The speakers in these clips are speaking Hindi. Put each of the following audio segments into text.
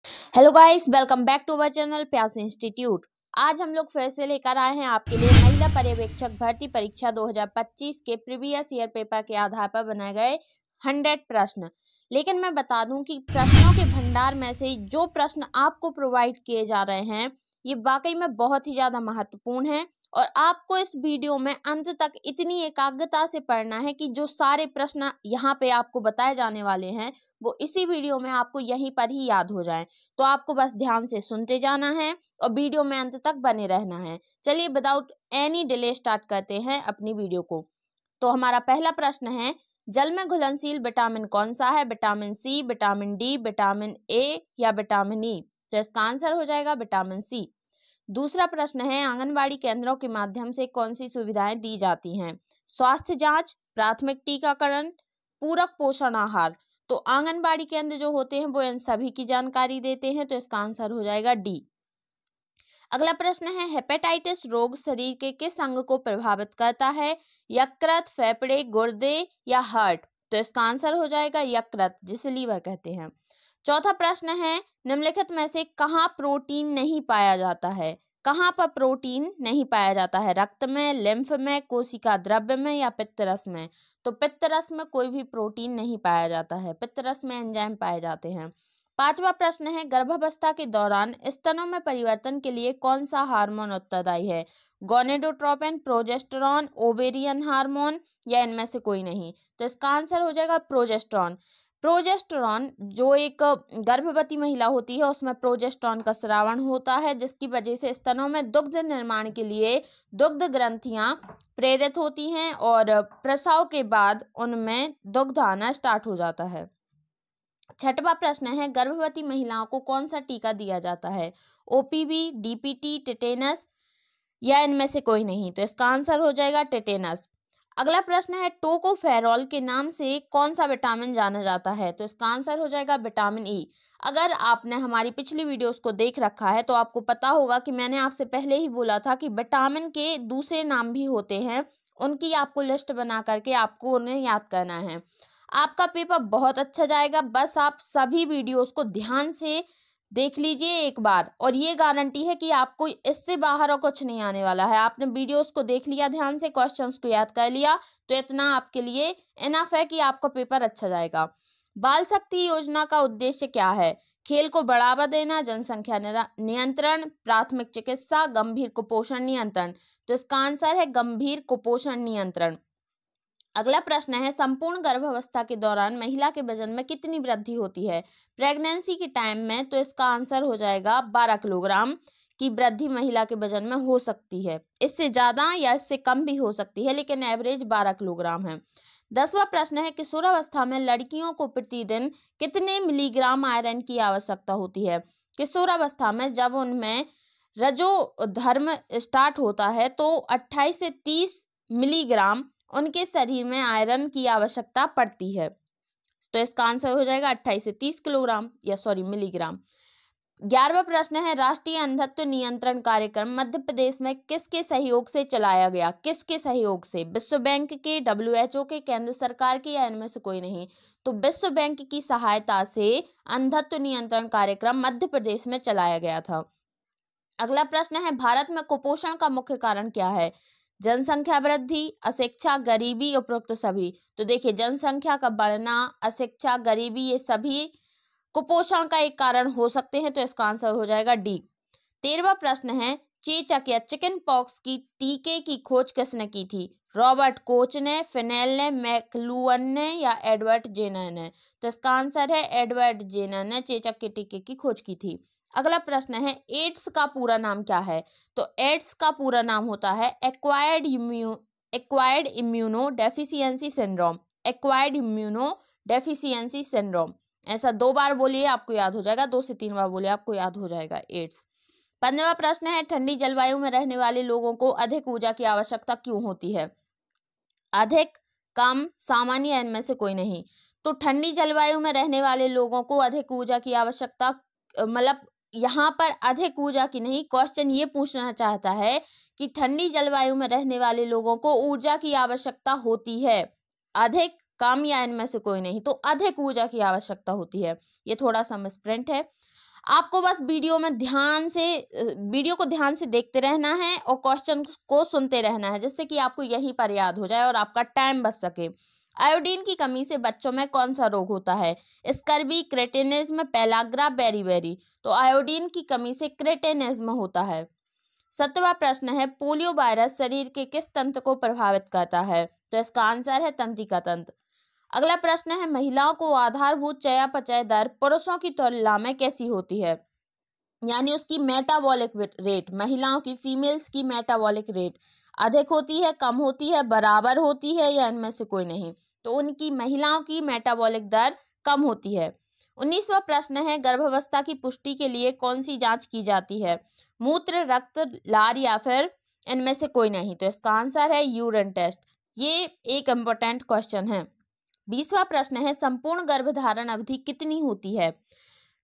Hello guys, welcome back to our channel Pyaas institute. आज हम लोग फिर से लेकर आए हैं आपके लिए महिला पर्यवेक्षक भर्ती परीक्षा 2025 के प्रीवियस ईयर पेपर के आधार पर बनाए गए 100 प्रश्न। लेकिन मैं बता दूं कि प्रश्नों के भंडार में से जो प्रश्न आपको प्रोवाइड किए जा रहे हैं ये वाकई में बहुत ही ज्यादा महत्वपूर्ण है और आपको इस वीडियो में अंत तक इतनी एकाग्रता से पढ़ना है कि जो सारे प्रश्न यहाँ पे आपको बताए जाने वाले हैं वो इसी वीडियो में आपको यहीं पर ही याद हो जाए। तो आपको बस ध्यान से सुनते जाना है और वीडियो में अंत तक बने रहना है। चलिए विदाउट एनी डिले स्टार्ट करते हैं अपनी वीडियो को। तो हमारा पहला प्रश्न है, जल में घुलनशील विटामिन कौन सा है? Vitamin C, vitamin D, vitamin A या विटामिन ई? तो इसका आंसर हो जाएगा विटामिन सी। दूसरा प्रश्न है, आंगनबाड़ी केंद्रों के माध्यम से कौन सी सुविधाएं दी जाती हैं? स्वास्थ्य जांच, प्राथमिक टीकाकरण, पूरक पोषण आहार। तो आंगनबाड़ी केंद्र जो होते हैं वो इन सभी की जानकारी देते हैं, तो इसका आंसर हो जाएगा डी। अगला प्रश्न है, हेपेटाइटिस रोग शरीर के किस अंग को प्रभावित करता है? यकृत, फेफड़े, गुर्दे या हार्ट? तो इसका आंसर हो जाएगा यकृत, जिसे लीवर कहते हैं। चौथा प्रश्न है, निम्नलिखित में से कहाँ प्रोटीन नहीं पाया जाता है? कहाँ पर प्रोटीन नहीं पाया जाता है? रक्त में, लिम्फ में, कोशिका द्रव्य में या पित्तरस में? तो पित्तरस में कोई भी प्रोटीन नहीं पाया जाता है, पित्तरस में एंजाइम पाए जाते हैं। पांचवा प्रश्न है, गर्भावस्था के दौरान स्तनों में परिवर्तन के लिए कौन सा हार्मोन उत्तरदायी है? गोनेडोट्रोपिन, प्रोजेस्टेरॉन, ओवेरियन हार्मोन या इनमें से कोई नहीं? तो इसका आंसर हो जाएगा प्रोजेस्टेरॉन। प्रोजेस्टेरॉन जो एक गर्भवती महिला होती है उसमें प्रोजेस्टेरॉन का स्रावण होता है, जिसकी वजह से स्तनों में दुग्ध निर्माण के लिए दुग्ध ग्रंथियां प्रेरित होती हैं और प्रसव के बाद उनमें दुग्ध आना स्टार्ट हो जाता है। छठवां प्रश्न है, गर्भवती महिलाओं को कौन सा टीका दिया जाता है? ओपीवी, डीपीटी, टेटेनस या इनमें से कोई नहीं? तो इसका आंसर हो जाएगा टेटेनस। अगला प्रश्न है, टोकोफेरॉल के नाम से कौन सा विटामिन जाना जाता है? तो इसका आंसर हो जाएगा विटामिन ई। अगर आपने हमारी पिछली वीडियोस को देख रखा है तो आपको पता होगा कि मैंने आपसे पहले ही बोला था कि विटामिन के दूसरे नाम भी होते हैं, उनकी आपको लिस्ट बना करके आपको उन्हें याद करना है। आपका पेपर बहुत अच्छा जाएगा, बस आप सभी वीडियोस को ध्यान से देख लीजिए एक बार, और ये गारंटी है कि आपको इससे बाहर और कुछ नहीं आने वाला है। आपने वीडियोस को देख लिया, ध्यान से क्वेश्चंस को याद कर लिया, तो इतना आपके लिए इनफ है कि आपका पेपर अच्छा जाएगा। बाल शक्ति योजना का उद्देश्य क्या है? खेल को बढ़ावा देना, जनसंख्या नियंत्रण, प्राथमिक चिकित्सा, गंभीर कुपोषण नियंत्रण। तो इसका आंसर है गंभीर कुपोषण नियंत्रण। अगला प्रश्न है, संपूर्ण गर्भावस्था के दौरान महिला के वजन में कितनी वृद्धि होती है? प्रेगनेंसी के टाइम में? तो इसका आंसर हो जाएगा 12 किलोग्राम की वृद्धि महिला के वजन में हो सकती है। इससे ज्यादा या इससे कम भी हो सकती है, लेकिन एवरेज 12 किलोग्राम है। 10वां प्रश्न है, किशोरावस्था में लड़कियों को प्रतिदिन कितने मिलीग्राम आयरन की आवश्यकता होती है? किशोरावस्था में जब उनमें रजो धर्म स्टार्ट होता है तो 28 से 30 मिलीग्राम उनके शरीर में आयरन की आवश्यकता पड़ती है। तो इसका आंसर हो जाएगा 28 से 30 किलोग्राम या मिलीग्राम। 11वां प्रश्न है, राष्ट्रीय अंधत्व नियंत्रण कार्यक्रम मध्य प्रदेश में किसके सहयोग से चलाया गया? किसके सहयोग से? विश्व बैंक के, WHO के, केंद्र सरकार के या इनमें से कोई नहीं? तो विश्व बैंक की सहायता से अंधत्व नियंत्रण कार्यक्रम मध्य प्रदेश में चलाया गया था। अगला प्रश्न है, भारत में कुपोषण का मुख्य कारण क्या है? जनसंख्या वृद्धि, अशिक्षा, गरीबी, उपरोक्त सभी। तो देखिए, जनसंख्या का बढ़ना, अशिक्षा, गरीबी, ये सभी कुपोषण का एक कारण हो सकते हैं, तो इसका आंसर हो जाएगा डी। 13वां प्रश्न है, चेचक या चिकन पॉक्स की टीके की खोज किसने की थी? रॉबर्ट कोच ने, फिनेल ने, मैकलुअन ने या एडवर्ड जेनर ने? तो इसका आंसर है एडवर्ड जेनर ने चेचक के टीके की खोज की थी। अगला प्रश्न है, एड्स का पूरा नाम क्या है? तो एड्स का पूरा नाम होता है acquired immuno deficiency syndrome. Acquired immuno deficiency syndrome. ऐसा 2 बार बोलिए, आपको याद हो जाएगा, 2 से 3 बार बोलिए, आपको याद हो जाएगा एड्स। 15वां प्रश्न है, ठंडी जलवायु में रहने वाले लोगों को अधिक ऊर्जा की आवश्यकता क्यों होती है? अधिक, कम, सामान्य, इनमें से कोई नहीं? तो ठंडी जलवायु में रहने वाले लोगों को अधिक ऊर्जा की आवश्यकता, मतलब यहाँ पर अधिक ऊर्जा की नहीं, क्वेश्चन ये पूछना चाहता है कि ठंडी जलवायु में रहने वाले लोगों को ऊर्जा की आवश्यकता होती है, अधिक, कम या इनमें से कोई नहीं? तो अधिक ऊर्जा की आवश्यकता होती है। ये थोड़ा सा मिसप्रिंट है। आपको बस वीडियो को ध्यान से देखते रहना है और क्वेश्चन को सुनते रहना है, जिससे कि आपको यहीं पर याद हो जाए और आपका टाइम बच सके। आयोडीन की कमी से बच्चों में कौन सा रोग होता है? Scurvy, cretinism, pellagra, beriberi. तो आयोडीन की कमी से क्रेटिनिज्म होता है। 7वां प्रश्न है, पोलियो वायरस शरीर के किस तंत्र को प्रभावित करता है? तो इसका आंसर है तंत्रिका तंत्र। अगला प्रश्न है, महिलाओं को आधारभूत चयापचय दर पुरुषों की तुलना में कैसी होती है? यानी उसकी मेटाबॉलिक रेट, महिलाओं की, फीमेल्स की मेटाबॉलिक रेट अधिक होती है, कम होती है, बराबर होती है, या इनमें से कोई नहीं? तो उनकी, महिलाओं की मेटाबॉलिक दर कम होती है। 19वां प्रश्न है, गर्भावस्था की पुष्टि के लिए कौन सी जांच की जाती है? मूत्र, रक्त, लार, या फिर इनमें से कोई नहीं? तो इसका आंसर है यूरिन टेस्ट। ये एक इम्पोर्टेंट क्वेश्चन है। 20वां प्रश्न है, संपूर्ण गर्भधारण अवधि कितनी होती है?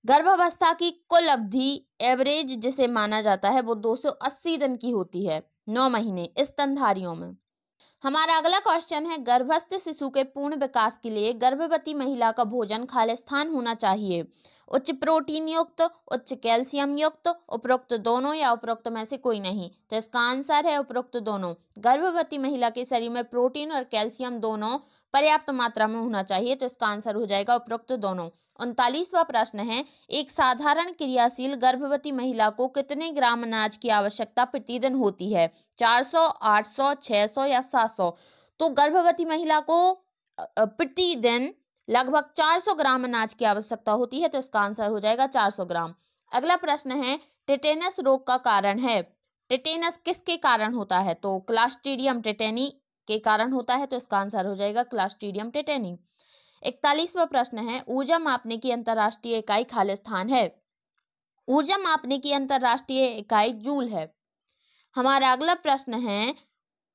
गर्भावस्था की कुल अवधि एवरेज जिसे माना जाता है वो 280 दिन की होती है, 9 महीने स्तनधारियों में। हमारा अगला क्वेश्चन है, गर्भस्थ शिशु के पूर्ण विकास के लिए गर्भवती महिला का भोजन खालिस्तान होना चाहिए? उच्च प्रोटीन युक्त, उच्च कैल्शियम युक्त, उपरोक्त दोनों, या उपरोक्त में से कोई नहीं? तो इसका आंसर है उपरोक्त दोनों। गर्भवती महिला के शरीर में प्रोटीन और कैल्शियम दोनों पर्याप्त मात्रा में होना चाहिए, तो इसका आंसर हो जाएगा उपरोक्त दोनों। 39वां प्रश्न है, एक साधारण क्रियाशील गर्भवती महिला को कितने ग्राम अनाज की आवश्यकता प्रतिदिन होती है? 400, 800, 600 या 700? तो गर्भवती महिला को प्रतिदिन लगभग 400 ग्राम अनाज की आवश्यकता होती है, तो इसका आंसर हो जाएगा 400 ग्राम। अगला प्रश्न है, टेटेनस रोग का कारण है? टेटेनस किसके कारण होता है? तो क्लास्ट्रीडियम टेटेनी के कारण होता है, तो इसका आंसर हो जाएगा क्लास्ट्रीडियम टेटेनी। 41वां प्रश्न है, ऊर्जा मापने की अंतरराष्ट्रीय इकाई खालिस्तान है? ऊर्जा मापने की अंतरराष्ट्रीय इकाई जूल है। हमारा अगला प्रश्न है,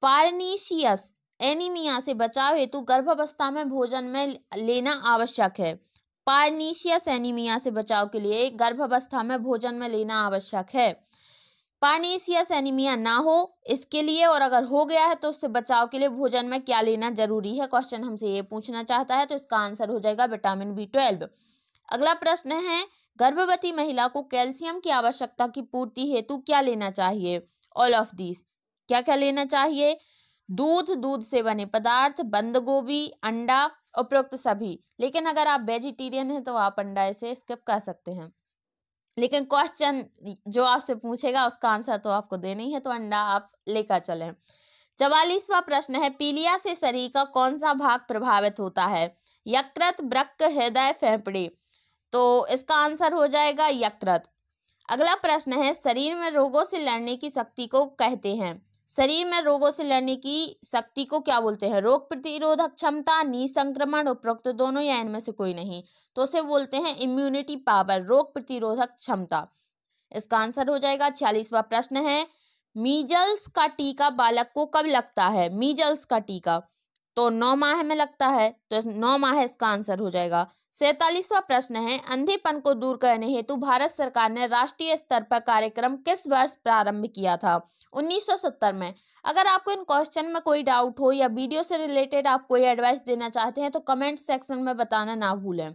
पार्नीशियस एनीमिया से बचाव हेतु गर्भावस्था में भोजन में लेना आवश्यक है? पार्नीशियस एनीमिया से बचाव के लिए गर्भावस्था में भोजन में लेना आवश्यक है। पार्नीशियस एनीमिया ना हो इसके लिए, और अगर हो गया है तो उससे बचाव के लिए भोजन में क्या लेना जरूरी है? क्वेश्चन हमसे ये पूछना चाहता है, तो इसका आंसर हो जाएगा विटामिन B12। अगला प्रश्न है, गर्भवती महिला को कैल्शियम की आवश्यकता की पूर्ति हेतु क्या लेना चाहिए? All of this. क्या क्या लेना चाहिए? दूध, दूध से बने पदार्थ, बंद गोभी, अंडा, उपरोक्त सभी। लेकिन अगर आप वेजिटेरियन हैं तो आप अंडा इसे स्किप कर सकते हैं, लेकिन क्वेश्चन जो आपसे पूछेगा उसका आंसर तो आपको देना ही है, तो अंडा आप लेकर चलें। 44वां प्रश्न है, पीलिया से शरीर का कौन सा भाग प्रभावित होता है? यकृत, वृक्क, हृदय, फेफड़े? तो इसका आंसर हो जाएगा यकृत। अगला प्रश्न है, शरीर में रोगों से लड़ने की शक्ति को कहते हैं? शरीर में रोगों से लड़ने की शक्ति को क्या बोलते हैं? रोग प्रतिरोधक क्षमता, निसंक्रमण, उपरोक्त दोनों, या इनमें से कोई नहीं? तो उसे बोलते हैं इम्यूनिटी पावर, रोग प्रतिरोधक क्षमता। इसका आंसर हो जाएगा। 46वां प्रश्न है, मीजल्स का टीका बालक को कब लगता है? मीजल्स का टीका तो 9 माह में लगता है, तो 9 माह इसका आंसर हो जाएगा। 47वां प्रश्न है, अंधेपन को दूर करने हेतु भारत सरकार ने राष्ट्रीय स्तर पर कार्यक्रम किस वर्ष प्रारंभ किया था? 1970 में। अगर आपको इन क्वेश्चन में कोई डाउट हो या वीडियो से रिलेटेड आप कोई एडवाइस देना चाहते हैं तो कमेंट सेक्शन में बताना ना भूलें।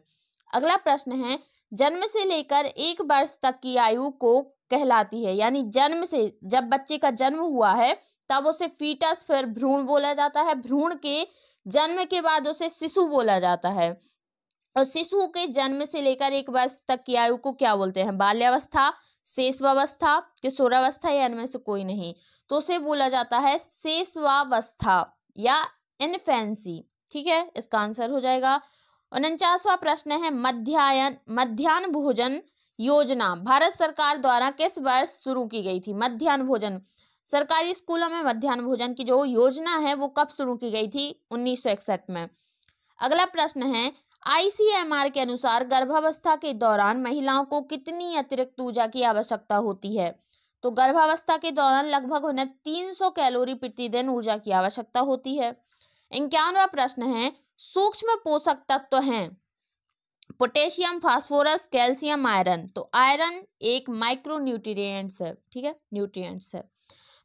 अगला प्रश्न है, जन्म से लेकर 1 वर्ष तक की आयु को कहलाती है? यानी जन्म से, जब बच्चे का जन्म हुआ है तब उसे फीटस, फिर भ्रूण बोला जाता है, भ्रूण के जन्म के बाद उसे शिशु बोला जाता है, और शिशु के जन्म से लेकर 1 वर्ष तक की आयु को क्या बोलते हैं? बाल्यावस्था, शेषवावस्था, किशोरावस्था, या इनमें से कोई नहीं? तो उसे बोला जाता है शेषवावस्था या इन्फेंसी। ठीक है, इसका आंसर हो जाएगा। 49वां प्रश्न है, मध्याह्न भोजन योजना भारत सरकार द्वारा किस वर्ष शुरू की गई थी? मध्याह्न भोजन, सरकारी स्कूलों में मध्याह्न भोजन की जो योजना है वो कब शुरू की गई थी? 1961 में। अगला प्रश्न है, ICMR के अनुसार गर्भावस्था के दौरान महिलाओं को कितनी अतिरिक्त ऊर्जा की आवश्यकता होती है? तो गर्भावस्था के दौरान लगभग उन्हें 300 कैलोरी प्रतिदिन ऊर्जा की आवश्यकता होती है। 51वां प्रश्न है, सूक्ष्म पोषक तत्व हैं पोटेशियम, फास्फोरस, कैल्शियम, आयरन। तो आयरन एक माइक्रो न्यूट्रिएंट्स है, ठीक है, न्यूट्रिएंट्स है।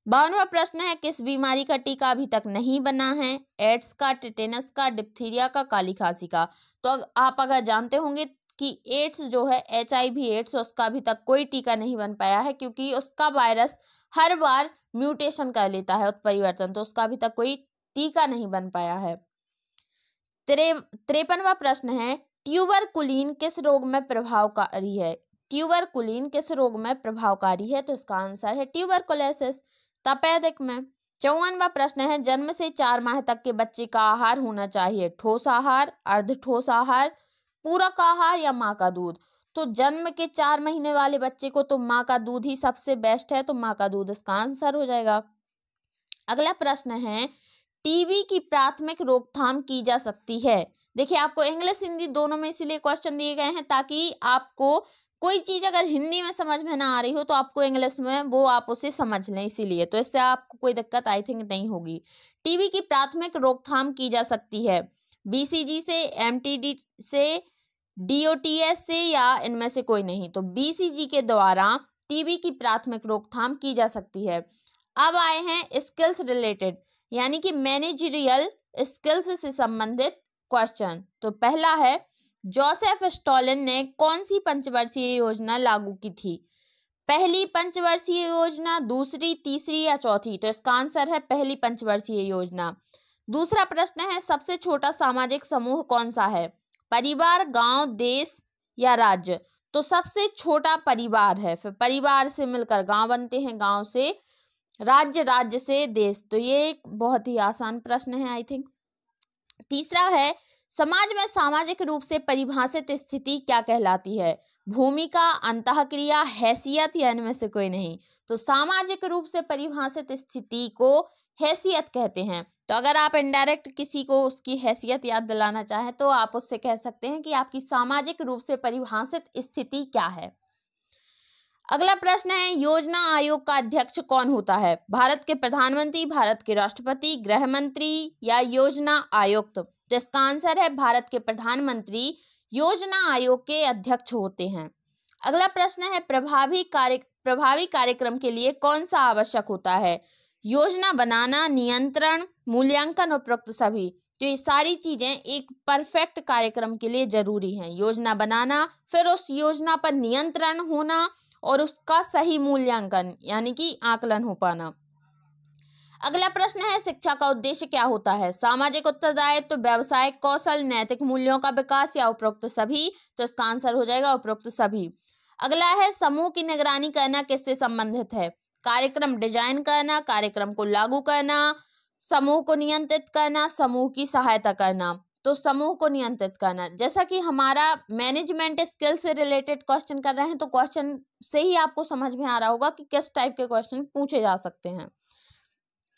52वां प्रश्न है, किस बीमारी का टीका अभी तक नहीं बना है? एड्स का, टेटेनस का, डिप्थीरिया का, काली खांसी का। तो आप अगर जानते होंगे कि एड्स जो है HIV एड्स, उसका अभी तक कोई टीका नहीं बन पाया है, क्योंकि उसका वायरस हर बार म्यूटेशन कर लेता है, उत्परिवर्तन, तो उसका अभी तक कोई टीका नहीं बन पाया है। 53वां प्रश्न है, ट्यूबरकुलिन किस रोग में प्रभावकारी है? ट्यूबरकुलिन किस रोग में प्रभावकारी है? तो इसका आंसर है ट्यूबरकुलोसिस, तपेदिक में। 54वां प्रश्न है, जन्म से 4 माह तक के बच्चे का आहार होना चाहिए ठोस आहार, अर्ध ठोस आहार, पूरक आहार या माँ का दूध? तो जन्म के 4 महीने वाले बच्चे को तो माँ का दूध ही सबसे बेस्ट है, तो माँ का दूध इसका आंसर हो जाएगा। अगला प्रश्न है, टीबी की प्राथमिक रोकथाम की जा सकती है? देखिए, आपको इंग्लिश हिंदी दोनों में इसलिए क्वेश्चन दिए गए हैं ताकि आपको कोई चीज अगर हिंदी में समझ में ना आ रही हो तो आपको इंग्लिश में वो आप उसे समझ लें, इसीलिए तो इससे आपको कोई दिक्कत आई थिंक नहीं होगी। टीबी की प्राथमिक रोकथाम की जा सकती है BCG से, MTD से, DOTS से या इनमें से कोई नहीं। तो BCG के द्वारा टीबी की प्राथमिक रोकथाम की जा सकती है। अब आए हैं स्किल्स रिलेटेड, यानी कि मैनेजरियल स्किल्स से संबंधित क्वेश्चन। तो पहला है, जोसेफ स्टॉलिन ने कौन सी पंचवर्षीय योजना लागू की थी? पहली पंचवर्षीय योजना, दूसरी, तीसरी या चौथी? तो इसका आंसर है पहली पंचवर्षीय योजना। दूसरा प्रश्न है, सबसे छोटा सामाजिक समूह कौन सा है? परिवार, गांव, देश या राज्य? तो सबसे छोटा परिवार है, फिर परिवार से मिलकर गांव बनते हैं, गांव से राज्य, राज्य से देश। तो ये एक बहुत ही आसान प्रश्न है आई थिंक। तीसरा है, समाज में सामाजिक रूप से परिभाषित स्थिति क्या कहलाती है? भूमिका, अंतःक्रिया, हैसियत या इनमें से कोई नहीं? तो सामाजिक रूप से परिभाषित स्थिति को हैसियत कहते हैं। तो अगर आप इनडायरेक्ट किसी को उसकी हैसियत याद दिलाना चाहें तो आप उससे कह सकते हैं कि आपकी सामाजिक रूप से परिभाषित स्थिति क्या है। अगला प्रश्न है, योजना आयोग का अध्यक्ष कौन होता है? भारत के प्रधानमंत्री, भारत के राष्ट्रपति, गृह मंत्री या योजना आयुक्त? तो इसका आंसर है भारत के प्रधानमंत्री योजना आयोग के अध्यक्ष होते हैं। अगला प्रश्न है, प्रभावी कार्यक्रम के लिए कौन सा आवश्यक होता है? योजना बनाना, नियंत्रण, मूल्यांकन, उपरोक्त सभी? तो ये सारी चीजें एक परफेक्ट कार्यक्रम के लिए जरूरी हैं। योजना बनाना, फिर उस योजना पर नियंत्रण होना और उसका सही मूल्यांकन यानी कि आकलन हो पाना। अगला प्रश्न है, शिक्षा का उद्देश्य क्या होता है? सामाजिक उत्तरदायित्व, व्यावसायिक कौशल, नैतिक मूल्यों का विकास या उपरोक्त सभी? तो इसका आंसर हो जाएगा उपरोक्त सभी। अगला है, समूह की निगरानी करना किससे संबंधित है? कार्यक्रम डिजाइन करना, कार्यक्रम को लागू करना, समूह को नियंत्रित करना, समूह की सहायता करना? तो समूह को नियंत्रित करना। जैसा कि हमारा मैनेजमेंट स्किल से रिलेटेड क्वेश्चन कर रहे हैं तो क्वेश्चन से ही आपको समझ में आ रहा होगा कि किस टाइप के क्वेश्चन पूछे जा सकते हैं।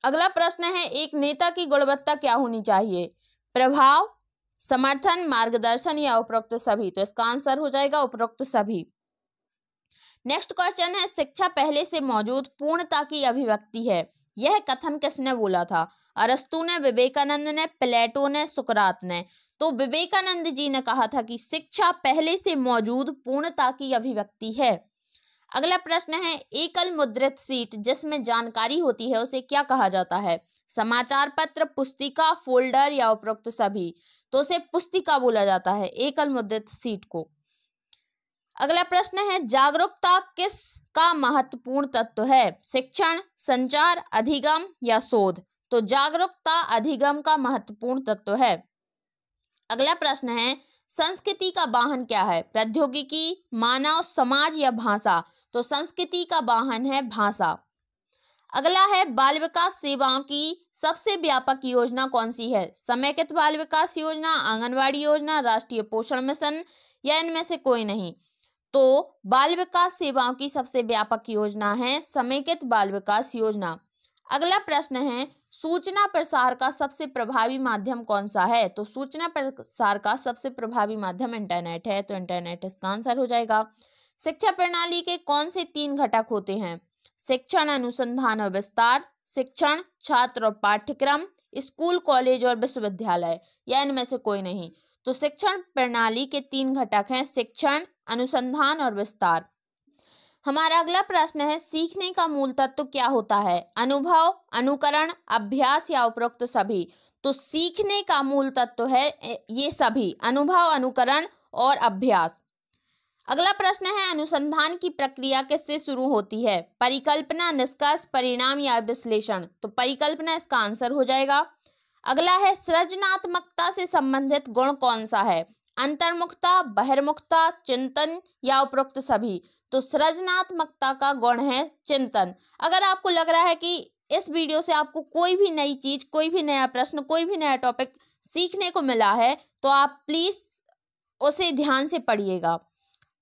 अगला प्रश्न है, एक नेता की गुणवत्ता क्या होनी चाहिए? प्रभाव, समर्थन, मार्गदर्शन या उपरोक्त सभी? तो इसका आंसर हो जाएगा उपरोक्त सभी। नेक्स्ट क्वेश्चन है, शिक्षा पहले से मौजूद पूर्णता की अभिव्यक्ति है। यह कथन किसने बोला था? अरस्तु ने, विवेकानंद ने, प्लेटो ने, सुकरात ने? तो विवेकानंद जी ने कहा था कि शिक्षा पहले से मौजूद पूर्णता की अभिव्यक्ति है। अगला प्रश्न है, एकल मुद्रित सीट जिसमें जानकारी होती है उसे क्या कहा जाता है? समाचार पत्र, पुस्तिका, फोल्डर या उपरोक्त सभी? तो उसे पुस्तिका बोला जाता है, एकल मुद्रित सीट को। अगला प्रश्न है, जागरूकता किस का महत्वपूर्ण तत्व है? शिक्षण, संचार, अधिगम या शोध? तो जागरूकता अधिगम का महत्वपूर्ण तत्व है। अगला प्रश्न है, संस्कृति का वाहन क्या है? प्रौद्योगिकी, मानव, समाज या भाषा? तो संस्कृति का वाहन है भाषा। अगला है, बाल विकास सेवाओं की सबसे व्यापक योजना कौन सी है? समेकित बाल विकास योजना, आंगनवाड़ी योजना, राष्ट्रीय पोषण मिशन या इनमें से कोई नहीं? तो बाल विकास सेवाओं की सबसे व्यापक योजना है समेकित बाल विकास योजना। अगला प्रश्न है, सूचना प्रसार का सबसे प्रभावी माध्यम कौन सा है? तो सूचना प्रसार का सबसे प्रभावी माध्यम इंटरनेट है, तो इंटरनेट इसका आंसर हो जाएगा। शिक्षा प्रणाली के कौन से 3 घटक होते हैं? शिक्षण, अनुसंधान और विस्तार, शिक्षण, छात्र और पाठ्यक्रम, स्कूल, कॉलेज और विश्वविद्यालय या इनमें से कोई नहीं? तो शिक्षण प्रणाली के 3 घटक हैं, शिक्षण, अनुसंधान और विस्तार। हमारा अगला प्रश्न है, सीखने का मूल तत्व क्या होता है? अनुभव, अनुकरण, अभ्यास या उपरोक्त सभी? तो सीखने का मूल तत्व है ये सभी, अनुभव, अनुकरण और अभ्यास। अगला प्रश्न है, अनुसंधान की प्रक्रिया किससे शुरू होती है? परिकल्पना, निष्कर्ष, परिणाम या विश्लेषण? तो परिकल्पना इसका आंसर हो जाएगा। अगला है, सृजनात्मकता से संबंधित गुण कौन सा है? अंतर्मुखता, बहिर्मुखता, चिंतन या उपरोक्त सभी? तो सृजनात्मकता का गुण है चिंतन। अगर आपको लग रहा है कि इस वीडियो से आपको कोई भी नई चीज, कोई भी नया प्रश्न, कोई भी नया टॉपिक सीखने को मिला है, तो आप प्लीज उसे ध्यान से पढ़िएगा।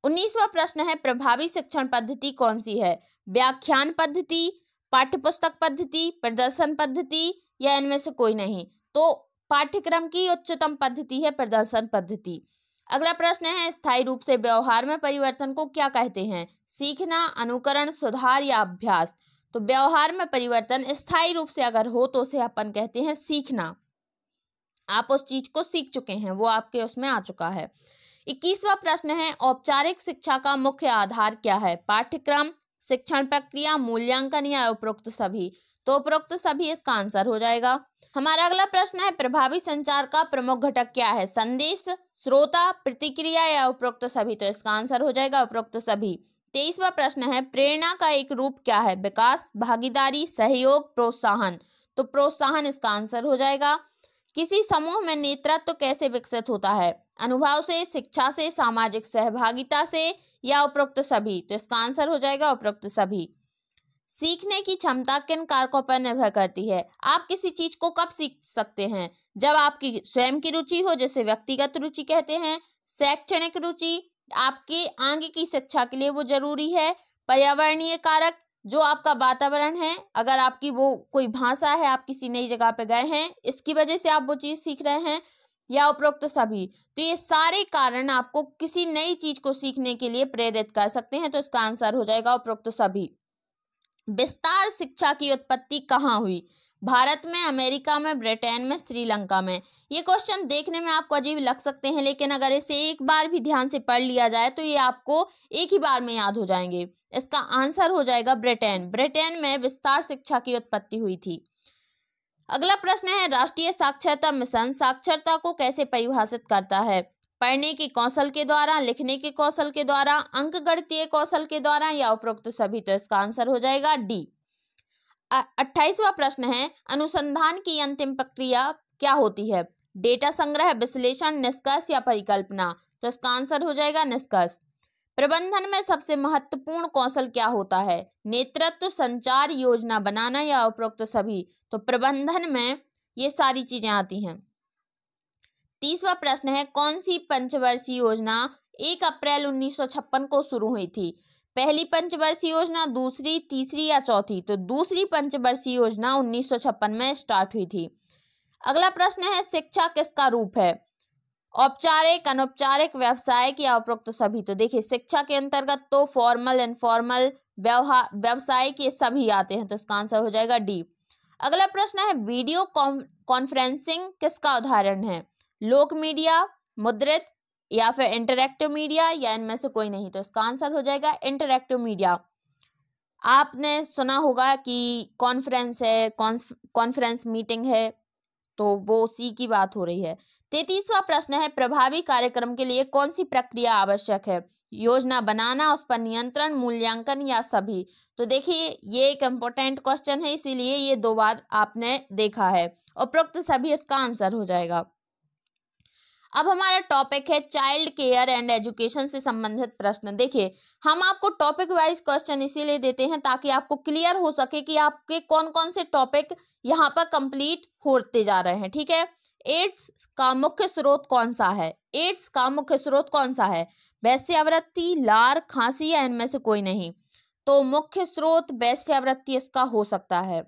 19वां प्रश्न है, प्रभावी शिक्षण पद्धति कौन सी है? व्याख्यान पद्धति, पाठ्यपुस्तक पद्धति, प्रदर्शन पद्धति या इनमें से कोई नहीं? तो पाठ्यक्रम की उच्चतम पद्धति है प्रदर्शन पद्धति। अगला प्रश्न है, स्थायी रूप से व्यवहार में परिवर्तन को क्या कहते हैं? सीखना, अनुकरण, सुधार या अभ्यास? तो व्यवहार में परिवर्तन स्थायी रूप से अगर हो तो उसे अपन कहते हैं सीखना। आप उस चीज को सीख चुके हैं, वो आपके उसमें आ चुका है। 21वां प्रश्न है, औपचारिक शिक्षा का मुख्य आधार क्या है? पाठ्यक्रम, शिक्षण प्रक्रिया, मूल्यांकन या उपरोक्त सभी? तो उपरोक्त सभी इसका आंसर हो जाएगा। हमारा अगला प्रश्न है, प्रभावी संचार का प्रमुख घटक क्या है? संदेश, श्रोता, प्रतिक्रिया या उपरोक्त सभी? तो इसका आंसर हो जाएगा उपरोक्त सभी। 23वां प्रश्न है, प्रेरणा का एक रूप क्या है? विकास, भागीदारी, सहयोग, प्रोत्साहन? तो प्रोत्साहन इसका आंसर हो जाएगा। किसी समूह में नेतृत्व कैसे विकसित होता है? अनुभव से, शिक्षा से, सामाजिक सहभागिता से या उपरोक्त सभी? तो इसका आंसर हो जाएगा उपरोक्त सभी। सीखने की क्षमता किन कारकों पर निर्भर करती है? आप किसी चीज को कब सीख सकते हैं? जब आपकी स्वयं की रुचि हो, जिसे व्यक्तिगत रुचि कहते हैं। शैक्षणिक रुचि, आपके आगे की शिक्षा के लिए वो जरूरी है। पर्यावरणीय कारक, जो आपका वातावरण है, अगर आपकी वो कोई भाषा है, आप किसी नई जगह पे गए हैं, इसकी वजह से आप वो चीज सीख रहे हैं, या उपरोक्त सभी? तो ये सारे कारण आपको किसी नई चीज को सीखने के लिए प्रेरित कर सकते हैं। तो इसका आंसर हो जाएगा उपरोक्त सभी। विस्तार शिक्षा की उत्पत्ति कहाँ हुई? भारत में, अमेरिका में, ब्रिटेन में, श्रीलंका में? ये क्वेश्चन देखने में आपको अजीब लग सकते हैं, लेकिन अगर इसे एक बार भी ध्यान से पढ़ लिया जाए तो ये आपको एक ही बार में याद हो जाएंगे। इसका आंसर हो जाएगा ब्रिटेन। ब्रिटेन में विस्तार शिक्षा की उत्पत्ति हुई थी। अगला प्रश्न है, राष्ट्रीय साक्षरता मिशन साक्षरता को कैसे परिभाषित करता है? पढ़ने के कौशल के द्वारा, लिखने के कौशल के द्वारा, अंकगणितीय कौशल के द्वारा या उपरोक्त सभी? तो इसका आंसर हो जाएगा डी। 28वां प्रश्न है, अनुसंधान की अंतिम प्रक्रिया क्या होती है? डेटा संग्रह, विश्लेषण, निष्कर्ष या परिकल्पना? तो इसका आंसर हो जाएगा निष्कर्ष। प्रबंधन में सबसे महत्वपूर्ण कौशल क्या होता है? नेतृत्व, संचार, योजना बनाना या उपरोक्त सभी? तो प्रबंधन में ये सारी चीजें आती हैं। 30वां प्रश्न है, कौन सी पंचवर्षीय योजना 1 अप्रैल 1956 को शुरू हुई थी? पहली पंचवर्षीय योजना, दूसरी, तीसरी या चौथी? तो दूसरी पंचवर्षीय योजना 1956 में स्टार्ट हुई थी। अगला प्रश्न है, शिक्षा किसका रूप है? औपचारिक, अनौपचारिक, व्यावसायिक या उपरोक्त सभी? तो देखिए, शिक्षा के अंतर्गत तो फॉर्मल, इनफॉर्मल, व्यावसायिक ये सभी आते हैं। तो इसका आंसर हो जाएगा डी। अगला प्रश्न है, वीडियो कॉन्फ्रेंसिंग किसका उदाहरण है? लोक मीडिया, मुद्रित या फिर इंटरैक्टिव मीडिया या इनमें से कोई नहीं? तो इसका आंसर हो जाएगा इंटरैक्टिव मीडिया। आपने सुना होगा कि कॉन्फ्रेंस है, कॉन्फ्रेंस मीटिंग है, तो वो उसी की बात हो रही है। 33वां प्रश्न है, प्रभावी कार्यक्रम के लिए कौन सी प्रक्रिया आवश्यक है? योजना बनाना, उस पर नियंत्रण, मूल्यांकन या सभी? तो देखिए, ये एक इम्पोर्टेंट क्वेश्चन है, इसीलिए ये 2 बार आपने देखा है। उपरोक्त सभी इसका आंसर हो जाएगा। अब हमारा टॉपिक है चाइल्ड केयर एंड एजुकेशन से संबंधित प्रश्न। देखिए, हम आपको टॉपिक वाइज क्वेश्चन इसीलिए देते हैं ताकि आपको क्लियर हो सके कि आपके कौन कौन से टॉपिक यहाँ पर कंप्लीट होते जा रहे हैं। ठीक है। एड्स का मुख्य स्रोत कौन सा है? एड्स का मुख्य स्रोत कौन सा है? वेश्यावृत्ति, लार, खांसी या इनमें से कोई नहीं? तो मुख्य स्रोत वेश्यावृत्ति इसका हो सकता है।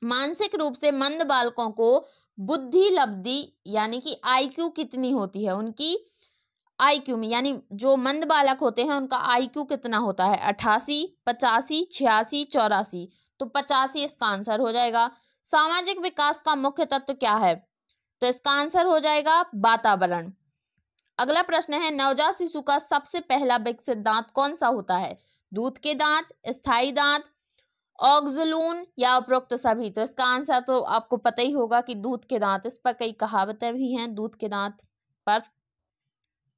मानसिक रूप से मंद बालकों को बुद्धि लब्धि यानी कि आईक्यू कितनी होती है? उनकी आईक्यू में, यानी जो मंद बालक होते हैं उनका आईक्यू कितना होता है? 88, 85, 86, 84? तो 85 इसका आंसर हो जाएगा। सामाजिक विकास का मुख्य तत्व क्या है? तो इसका आंसर हो जाएगा वातावरण। अगला प्रश्न है, नवजात शिशु का सबसे पहला विकसित दांत कौन सा होता है? दूध के दांत, स्थायी दांत, ऑक्सलून या उपरोक्त सभी? तो इसका आंसर तो आपको पता ही होगा कि दूध के दांत। इस पर कई कहावतें भी हैं दूध के दांत पर।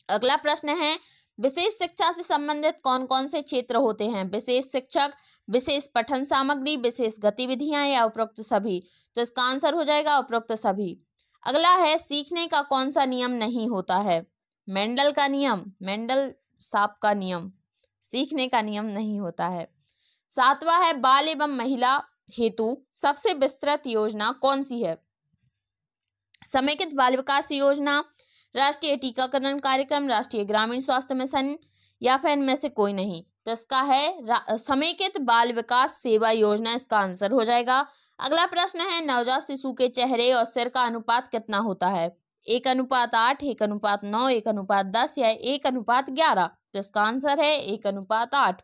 अगला प्रश्न है, विशेष शिक्षा से संबंधित कौन कौन से क्षेत्र होते हैं? विशेष शिक्षक, विशेष पठन सामग्री, विशेष गतिविधियां या उपरोक्त सभी। तो इसका आंसर हो जाएगा उपरोक्त सभी। अगला है सीखने का कौन सा नियम नहीं होता है? मेंडल का नियम, मेंडल साहब का नियम, सीखने का नियम नहीं होता है। 7वां है बाल एवं महिला हेतु सबसे विस्तृत योजना कौन सी है? समेकित बाल विकास योजना, राष्ट्रीय टीकाकरण कार्यक्रम, राष्ट्रीय ग्रामीण स्वास्थ्य मिशन या फिर इनमें से कोई नहीं। तो इसका है समेकित बाल विकास सेवा योजना, इसका आंसर हो जाएगा। अगला प्रश्न है नवजात शिशु के चेहरे और सिर का अनुपात कितना होता है? 1:8, 1:9, 1:10 या 1:11। तो इसका आंसर है 1:8।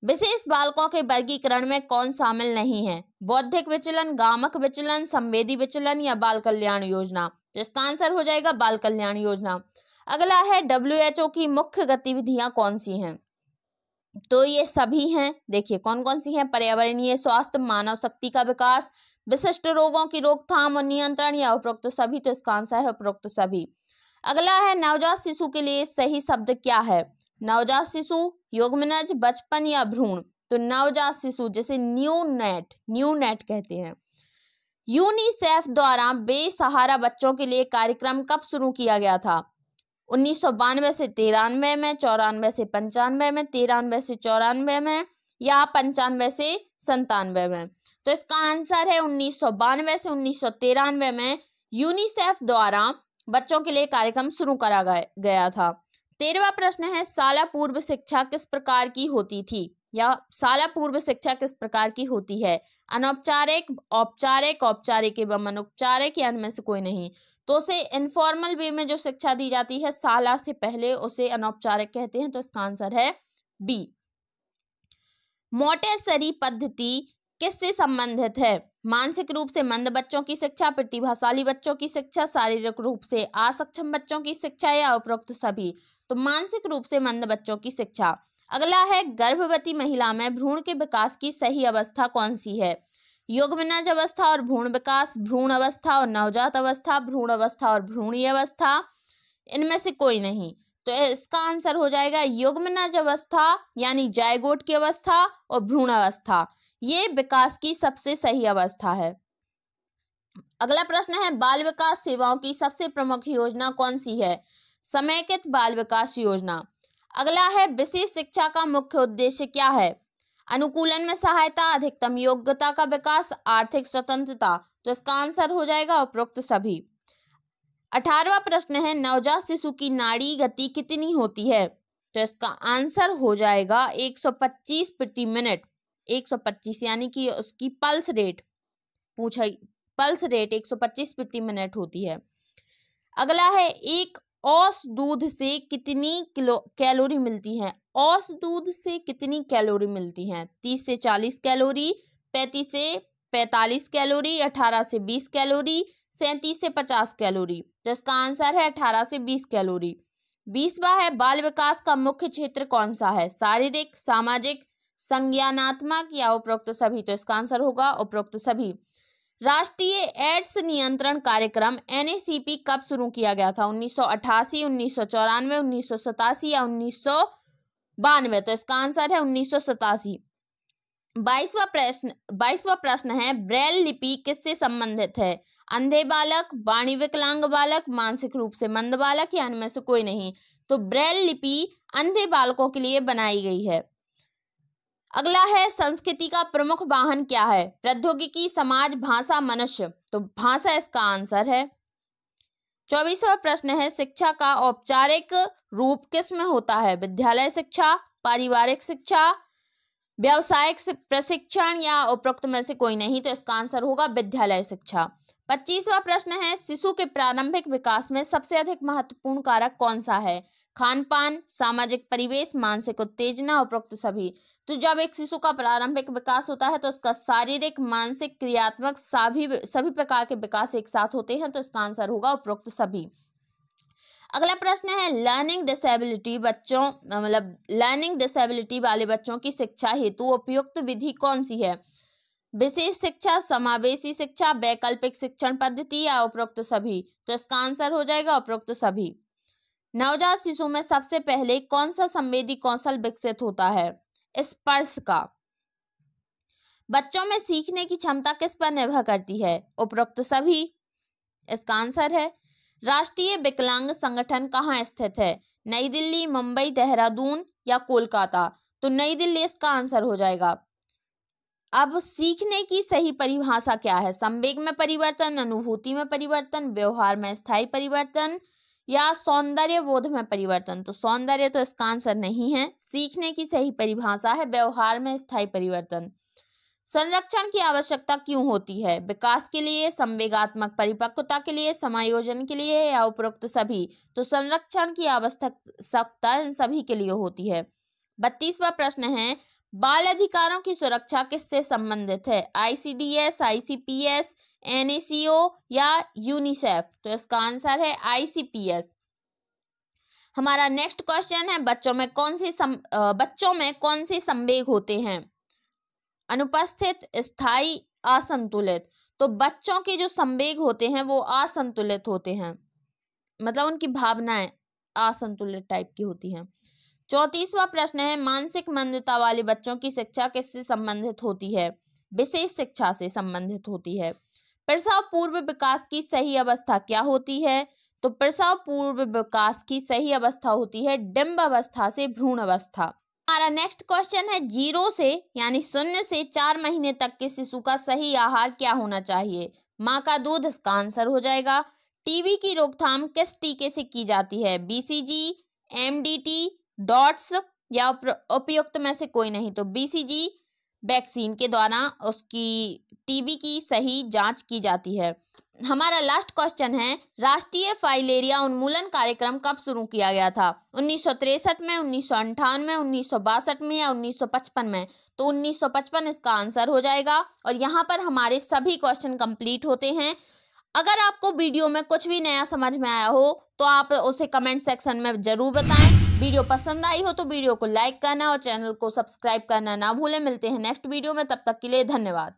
विशेष बालकों के वर्गीकरण में कौन शामिल नहीं है? बौद्धिक विचलन, गामक विचलन, संवेदी विचलन या बाल कल्याण योजना। तो इसका आंसर हो जाएगा बाल कल्याण योजना। अगला है WHO की मुख्य गतिविधियां कौन सी हैं? तो ये सभी हैं, देखिए कौन कौन सी हैं? पर्यावरणीय स्वास्थ्य, मानव शक्ति का विकास, विशिष्ट रोगों की रोकथाम और नियंत्रण या उपरोक्त सभी। तो इसका आंसर है उपरोक्त सभी। अगला है नवजात शिशु के लिए सही शब्द क्या है? नवजात शिशु, युग्मनज, बचपन या भ्रूण। तो नवजात शिशु जिसे न्यूनेट कहते हैं। यूनिसेफ द्वारा बेसहारा बच्चों के लिए कार्यक्रम कब शुरू किया गया था? 1992 से 93 में, 94 से 95 में, 93 से 94 में या 95 से 97 में। तो इसका आंसर है 1992 से 1993 में यूनिसेफ द्वारा बच्चों के लिए कार्यक्रम शुरू करा गया था। 13वां प्रश्न है शाला पूर्व शिक्षा किस प्रकार की होती थी? या शाला पूर्व शिक्षा किस प्रकार की होती है? अनौपचारिक, औपचारिक, औपचारिक एवं अनौपचारिक या इनमें से कोई नहीं। तो उसे इनफॉर्मल वे में जो शिक्षा दी जाती है शाला से पहले उसे अनौपचारिक कहते हैं। तो इसका आंसर है बी। मोंटेसरी पद्धति किससे संबंधित है? मानसिक रूप से मंद बच्चों की शिक्षा, प्रतिभाशाली बच्चों की शिक्षा, शारीरिक रूप से असक्षम बच्चों की शिक्षा या उपरोक्त सभी। तो मानसिक रूप से मंद बच्चों की शिक्षा। अगला है गर्भवती महिला में भ्रूण के विकास की सही अवस्था कौन सी है? युग्मनज अवस्था और भ्रूण विकास, भ्रूण अवस्था और नवजात अवस्था, भ्रूण अवस्था और भ्रूणीय अवस्था, इनमें से कोई नहीं। तो इसका आंसर हो जाएगा युग्मनज अवस्था यानी जायगोट की अवस्था और भ्रूण अवस्था, ये विकास की सबसे सही अवस्था है। अगला प्रश्न है बाल विकास सेवाओं की सबसे प्रमुख योजना कौन सी है? समेकित बाल विकास योजना। अगला है विशेष शिक्षा का मुख्य उद्देश्य क्या है? अनुकूलन में सहायता, अधिकतम योग्यता का विकास, आर्थिक स्वतंत्रता। तो इसका आंसर हो जाएगा उपरोक्त सभी। 18वां प्रश्न है नवजात शिशु की नाड़ी गति कितनी होती है? तो इसका आंसर हो जाएगा 125 प्रति मिनट। 125 यानी कि उसकी पल्स रेट पूछा, पल्स रेट 125 प्रति मिनट होती है। अगला है एक औस दूध से कितनी कैलोरी मिलती है? औस दूध से कितनी कैलोरी मिलती हैं? 30 से 40 कैलोरी, 35 से 45 कैलोरी, 18 से 20 कैलोरी, 37 से 50 कैलोरी। तो इसका आंसर है 18 से 20 कैलोरी। 20वां है बाल विकास का मुख्य क्षेत्र कौन सा है? शारीरिक, सामाजिक, संज्ञानात्मक या उपरोक्त सभी। तो इसका आंसर होगा उपरोक्त सभी। राष्ट्रीय एड्स नियंत्रण कार्यक्रम NACP कब शुरू किया गया था? 1988, 1994, 1987 या 1992। तो इसका आंसर है 1987। 22वां प्रश्न है ब्रेल लिपि किससे संबंधित है? अंधे बालक, वाणी विकलांग बालक, मानसिक रूप से मंद बालक या इनमें से कोई नहीं। तो ब्रेल लिपि अंधे बालकों के लिए बनाई गई है। अगला है संस्कृति का प्रमुख वाहन क्या है? प्रौद्योगिकी, समाज, भाषा, मनुष्य। तो भाषा इसका आंसर है। 24वां प्रश्न है शिक्षा का औपचारिक रूप किस में होता है? विद्यालय शिक्षा, पारिवारिक शिक्षा, व्यावसायिक प्रशिक्षण या उपरोक्त में से कोई नहीं। तो इसका आंसर होगा विद्यालय शिक्षा। 25वां प्रश्न है शिशु के प्रारंभिक विकास में सबसे अधिक महत्वपूर्ण कारक कौन सा है? खान पान, सामाजिक परिवेश, मानसिक उत्तेजना, उपरोक्त सभी। तो जब एक शिशु का प्रारंभिक विकास होता है तो उसका शारीरिक, मानसिक, क्रियात्मक सभी प्रकार के विकास एक साथ होते हैं। तो इसका आंसर होगा उपरोक्त सभी। अगला प्रश्न है लर्निंग डिसेबिलिटी वाले बच्चों की शिक्षा हेतु उपयुक्त विधि कौन सी है? विशेष शिक्षा, समावेशी शिक्षा, वैकल्पिक शिक्षण पद्धति या उपरोक्त सभी। तो इसका आंसर हो जाएगा उपरोक्त सभी। नवजात शिशु में सबसे पहले कौन सा संवेदी कौशल विकसित होता है? स्पर्श का। बच्चों में सीखने की क्षमता किस पर निर्भर करती है? उपरोक्त सभी। इसका आंसर है राष्ट्रीय विकलांग संगठन कहाँ स्थित है? नई दिल्ली, मुंबई, देहरादून या कोलकाता? तो नई दिल्ली इसका आंसर हो जाएगा। अब सीखने की सही परिभाषा क्या है? संवेग में परिवर्तन, अनुभूति में परिवर्तन, व्यवहार में स्थायी परिवर्तन या सौंदर्य बोध में परिवर्तन? तो सौंदर्य तो इसका आंसर नहीं है। सीखने की सही परिभाषा है व्यवहार में स्थायी परिवर्तन। संरक्षण की आवश्यकता क्यों होती है? विकास के लिए, संवेगात्मक परिपक्वता के लिए, समायोजन के लिए या उपरोक्त सभी? तो संरक्षण की आवश्यकता इन सभी के लिए होती है। 32वां प्रश्न है, बाल अधिकारों की सुरक्षा किससे संबंधित है? ICDS, ICPS, NACO या यूनिसेफ? तो इसका आंसर है ICPS। हमारा नेक्स्ट क्वेश्चन है, बच्चों में कौन से संवेग होते हैं? अनुपस्थित, स्थायी, असंतुलित? तो बच्चों के जो संवेग होते हैं वो असंतुलित होते हैं, मतलब उनकी भावनाएं असंतुलित टाइप की होती हैं। 34वां प्रश्न है, मानसिक मंदता वाले बच्चों की शिक्षा किससे संबंधित होती है? विशेष शिक्षा से संबंधित होती है। प्रसव पूर्व विकास की सही अवस्था क्या होती है? तो प्रसव पूर्व विकास की सही अवस्था होती है डिंब अवस्था से भ्रूण अवस्था। हमारा नेक्स्ट क्वेश्चन है, 0 से यानी 0 से 4 महीने तक के शिशु का सही आहार क्या होना चाहिए? माँ का दूध इसका आंसर हो जाएगा। टीबी की रोकथाम किस टीके से की जाती है? BCG, MDT, डॉट्स या उपयुक्त में से कोई नहीं? तो BCG वैक्सीन के द्वारा उसकी टीबी की सही जांच की जाती है। हमारा लास्ट क्वेश्चन है, राष्ट्रीय फाइलेरिया उन्मूलन कार्यक्रम कब शुरू किया गया था? 1963 में, 1958 में, 1962 में या 1955 में? तो 1955 इसका आंसर हो जाएगा। और यहाँ पर हमारे सभी क्वेश्चन कंप्लीट होते हैं। अगर आपको वीडियो में कुछ भी नया समझ में आया हो तो आप उसे कमेंट सेक्शन में जरूर बताएं। वीडियो पसंद आई हो तो वीडियो को लाइक करना और चैनल को सब्सक्राइब करना ना भूलें। मिलते हैं नेक्स्ट वीडियो में, तब तक के लिए धन्यवाद।